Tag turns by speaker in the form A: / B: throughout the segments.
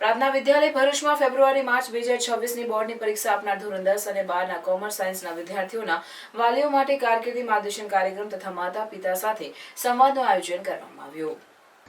A: પ્રાર્થના વિદ્યાલય ભરૂચમાં ફેબ્રુઆરી-માર્ચ 2026ની બોર્ડની પરીક્ષા આપનાર ધોરણ 10 અને 12ના કોમર્સ સાયન્સના વિદ્યાર્થીઓના વાલીઓ માટે કારકિર્દી માર્ગદર્શન કાર્યક્રમ તથા માતા પિતા સાથે સંવાદનું આયોજન કરવામાં આવ્યું,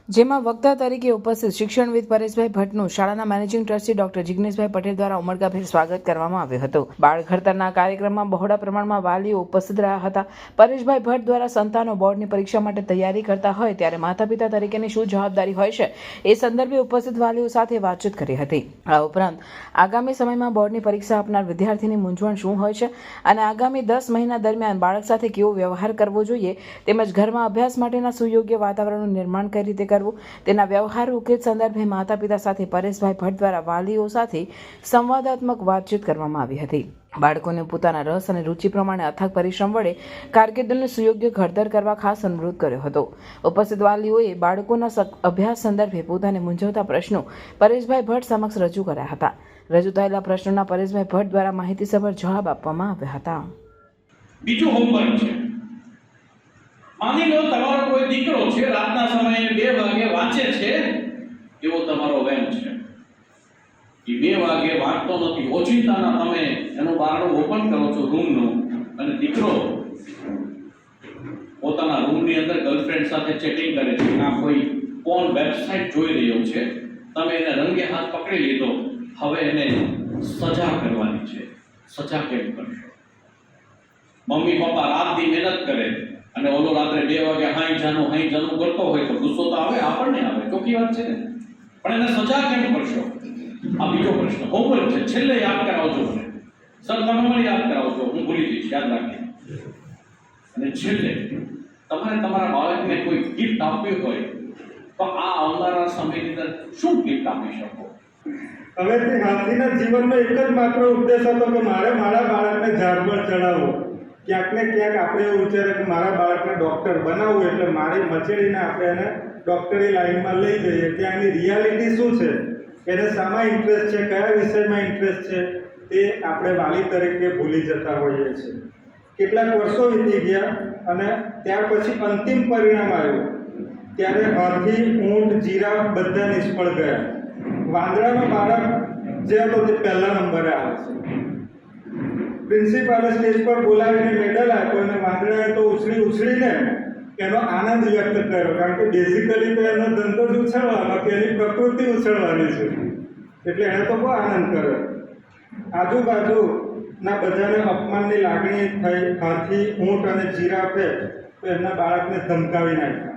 A: જેમાં વક્તા તરીકે ઉપસ્થિત શિક્ષણવિદ પરેશભાઈ ભટ્ટનું શાળાના મેનેજિંગ ટ્રસ્ટી ડોક્ટર જિગ્નેશભાઈ પટેલ દ્વારા ઉમળકાભેર સ્વાગત કરવામાં આવ્યું હતું। બાળ ઘડતરના કાર્યક્રમમાં બહોળા પ્રમાણમાં વાલીઓ ઉપસ્થિત રહ્યા હતા। પરેશભાઈ ભટ્ટ દ્વારા સંતાનો બોર્ડની પરીક્ષા માટે તૈયારી કરતા હોય ત્યારે માતા પિતા તરીકેની શું જવાબદારી હોય છે એ સંદર્ભે ઉપસ્થિત વાલીઓ સાથે વાતચીત કરી હતી। આ ઉપરાંત આગામી સમયમાં બોર્ડની પરીક્ષા આપનાર વિદ્યાર્થીની મૂંઝવણ શું હોય છે અને આગામી 10 મહિના દરમિયાન બાળક સાથે કેવો વ્યવહાર કરવો જોઈએ તેમજ ઘરમાં અભ્યાસ માટેના સુયોગ્ય વાતાવરણનું નિર્માણ કઈ રીતે તેના વ્યવહાર ઉકેલ સંદર્ભે માતા પિતા સાથે પરેશભાઈ ભટ્ટ દ્વારા વાલીઓ સાથે સંવાદાત્મક વાતચીત કરવામાં આવી હતી। બાળકોને પોતાના રસ અને રુચિ પ્રમાણે અથાગ પરિશ્રમ વડે કારકિર્દીનું સુયોગ્ય ઘડતર કરવા ખાસ અનુરોધ કર્યો હતો। ઉપસ્થિત વાલીઓએ બાળકોના અભ્યાસ સંદર્ભે પોતાને મૂંઝવતા પ્રશ્નો પરેશભાઈ ભટ્ટ સમક્ષ રજૂ કર્યા હતા। રજૂ થયેલા પ્રશ્નોના પરેશભાઈ ભટ્ટ દ્વારા માહિતીસભર જવાબ આપવામાં આવ્યા હતા।
B: બીજું હોમવર્ક છે। માની લો તમારો કોઈ દીકરો છે, રાતના સમયે 2 વાગે વાંચે છે, એવો તમારો વેમ છે, એ 2 વાગે વાંચતો નથી, ઓચિંતાના તમે એનું બારણું ઓપન કરો છો રૂમનું, અને દીકરો પોતાના રૂમની અંદર ગર્લફ્રેન્ડ સાથે ચેટિંગ કરે છે, ના કોઈ કોણ વેબસાઇટ જોઈ રહ્યો છે, તમે એને રંગે હાથ પકડી લીધો, હવે એને સજા કરવાની છે। સજા કેમ કરશો? મમ્મી પપ્પા રાત દી મહેનત કરે અને ઓલો રાત્રે 2 વાગે હાઈ જાનું કરતો હોય તો ગુસ્સો તો આવે, આપણને આવે, ચોખ્ખી વાત છે ને, પણ એને સજા કેમ કરશો? આ બીજો પ્રશ્ન હોમવર્ક છે, છેલ્લે યાદ કરાવજો મને, સર તમે મને યાદ કરાવજો, હું ભૂલી જઈશ, યાદ રાખીએ। અને છેલ્લે તમારે તમારા બાળકને કોઈ ગિફ્ટ આપવી હોય તો આ આવનારા સમયની અંદર શું ગિફ્ટ આપી શકો?
C: હવેથી હાથીના જીવનનો એક જ માત્ર ઉદ્દેશ હતો કે મારે મારા બાળકને ઝાડ પર ચડાવવો। ક્યાંક ને ક્યાંક આપણે એવું વિચારે કે મારા બાળકને ડૉક્ટર બનાવવું એટલે મારી મચેડીને આપણે એને ડૉક્ટરી લાઈનમાં લઈ જઈએ। ત્યાંની રિયાલિટી શું છે, એને શામાં ઇન્ટરેસ્ટ છે, કયા વિષયમાં ઇન્ટરેસ્ટ છે, તે આપણે વાલી તરીકે ભૂલી જતા હોઈએ છીએ। કેટલાક વર્ષો વીતી ગયા અને ત્યાર પછી અંતિમ પરિણામ આવ્યું ત્યારે હાથી, ઊંટ, જીરાફ બધા નિષ્ફળ ગયા। વાંદરાનો બાળક જે હતો તે પહેલા નંબરે આવે છે। પ્રિન્સિપાલે સ્ટેજ પર બોલાવીને મેડલ આપ્યો અને વાંદરાએ તો ઉછળીને એનો આનંદ વ્યક્ત કર્યો, કારણ કે બેઝિકલી તો એનો ધંધો જ ઉછળવાનો, કે એની પ્રકૃતિ ઉછળવાની છે, એટલે એણે તો બહુ આનંદ કર્યો। આજુબાજુના બધાને અપમાનની લાગણી થઈ। હાથી, ઊંટ અને જીરાફે તો એમના બાળકને ધમકાવી નાખ્યા।